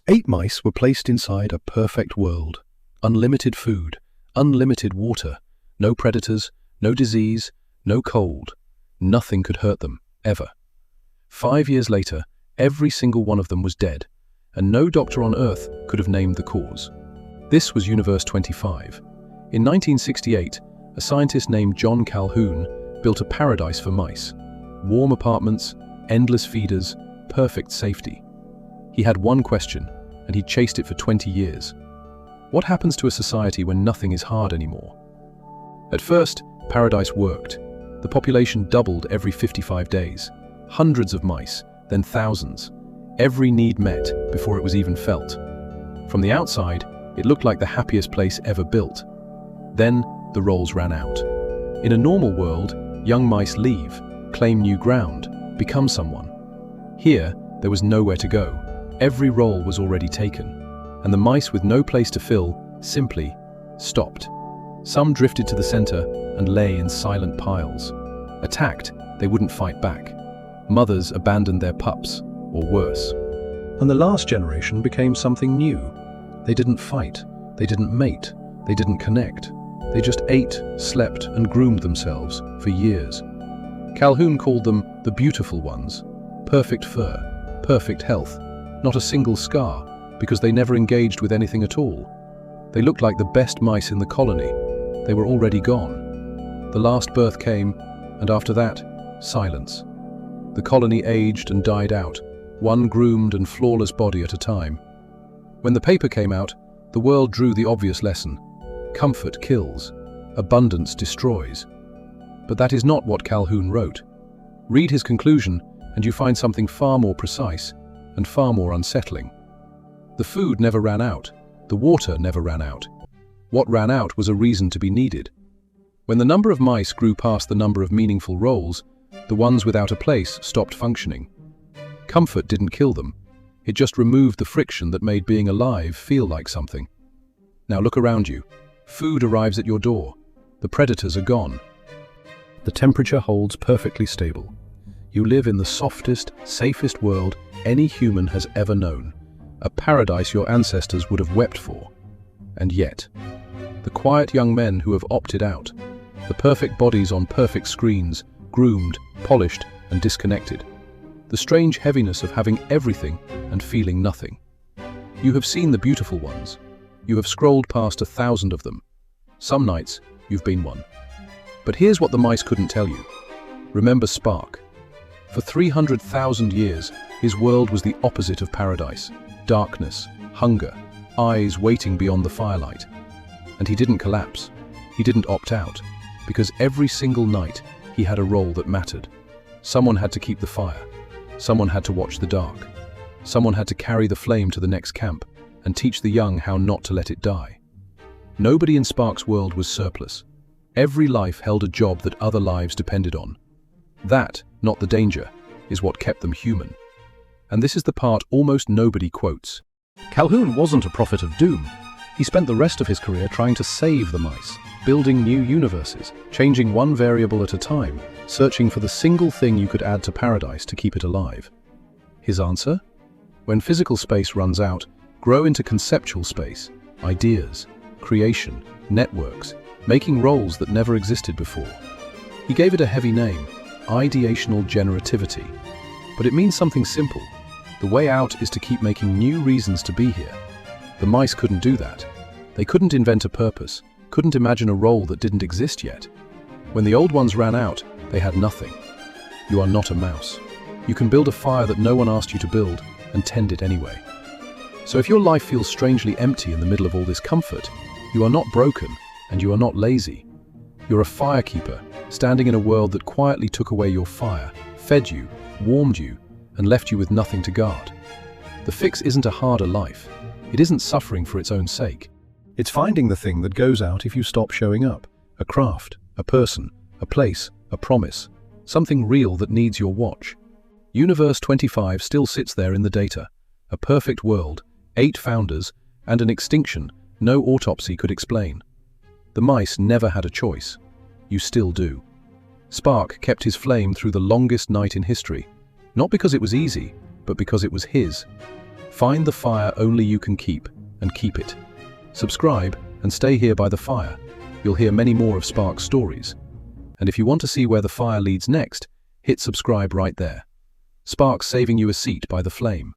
8 mice were placed inside a perfect world. Unlimited food, unlimited water, no predators, no disease, no cold. Nothing could hurt them, ever. 5 years later, every single one of them was dead, and no doctor on Earth could have named the cause. This was Universe 25. In 1968, a scientist named John Calhoun built a paradise for mice. Warm apartments, endless feeders, perfect safety. He had one question, and he chased it for 20 years. What happens to a society when nothing is hard anymore? At first, paradise worked. The population doubled every 55 days. Hundreds of mice, then thousands. Every need met before it was even felt. From the outside, it looked like the happiest place ever built. Then, the roles ran out. In a normal world, young mice leave, claim new ground, become someone. Here, there was nowhere to go. Every role was already taken, and the mice with no place to fill simply stopped. Some drifted to the center and lay in silent piles. Attacked, they wouldn't fight back. Mothers abandoned their pups, or worse. And the last generation became something new. They didn't fight, they didn't mate, they didn't connect. They just ate, slept, and groomed themselves for years. Calhoun called them the beautiful ones. Perfect fur, perfect health, not a single scar, because they never engaged with anything at all. They looked like the best mice in the colony. They were already gone. The last birth came, and after that, silence. The colony aged and died out, one groomed and flawless body at a time. When the paper came out, the world drew the obvious lesson. Comfort kills, abundance destroys. But that is not what Calhoun wrote. Read his conclusion, and you find something far more precise and far more unsettling. The food never ran out. The water never ran out. What ran out was a reason to be needed. When the number of mice grew past the number of meaningful roles, the ones without a place stopped functioning. Comfort didn't kill them. It just removed the friction that made being alive feel like something. Now look around you. Food arrives at your door. The predators are gone. The temperature holds perfectly stable. You live in the softest, safest world any human has ever known. A paradise your ancestors would have wept for. And yet, the quiet young men who have opted out, the perfect bodies on perfect screens, groomed, polished, and disconnected, the strange heaviness of having everything and feeling nothing. You have seen the beautiful ones. You have scrolled past 1,000 of them. Some nights, you've been one. But here's what the mice couldn't tell you. Remember Spark. For 300,000 years, his world was the opposite of paradise. Darkness, hunger, eyes waiting beyond the firelight. And he didn't collapse. He didn't opt out. Because every single night, he had a role that mattered. Someone had to keep the fire. Someone had to watch the dark. Someone had to carry the flame to the next camp and teach the young how not to let it die. Nobody in Spark's world was surplus. Every life held a job that other lives depended on. That, not the danger, is what kept them human. And this is the part almost nobody quotes. Calhoun wasn't a prophet of doom. He spent the rest of his career trying to save the mice, building new universes, changing one variable at a time, searching for the single thing you could add to paradise to keep it alive. His answer? When physical space runs out, grow into conceptual space, ideas, creation, networks, making roles that never existed before. He gave it a heavy name, ideational generativity. But it means something simple. The way out is to keep making new reasons to be here. The mice couldn't do that. They couldn't invent a purpose, couldn't imagine a role that didn't exist yet. When the old ones ran out, they had nothing. You are not a mouse. You can build a fire that no one asked you to build and tend it anyway. So if your life feels strangely empty in the middle of all this comfort, you are not broken and you are not lazy. You're a firekeeper, standing in a world that quietly took away your fire, fed you, warmed you, and left you with nothing to guard. The fix isn't a harder life. It isn't suffering for its own sake. It's finding the thing that goes out if you stop showing up. A craft, a person, a place, a promise. Something real that needs your watch. Universe 25 still sits there in the data. A perfect world, 8 founders, and an extinction no autopsy could explain. The mice never had a choice. You still do. Spark kept his flame through the longest night in history. Not because it was easy, but because it was his. Find the fire only you can keep, and keep it. Subscribe and stay here by the fire. You'll hear many more of Spark's stories. And if you want to see where the fire leads next, hit subscribe right there. Spark's saving you a seat by the flame.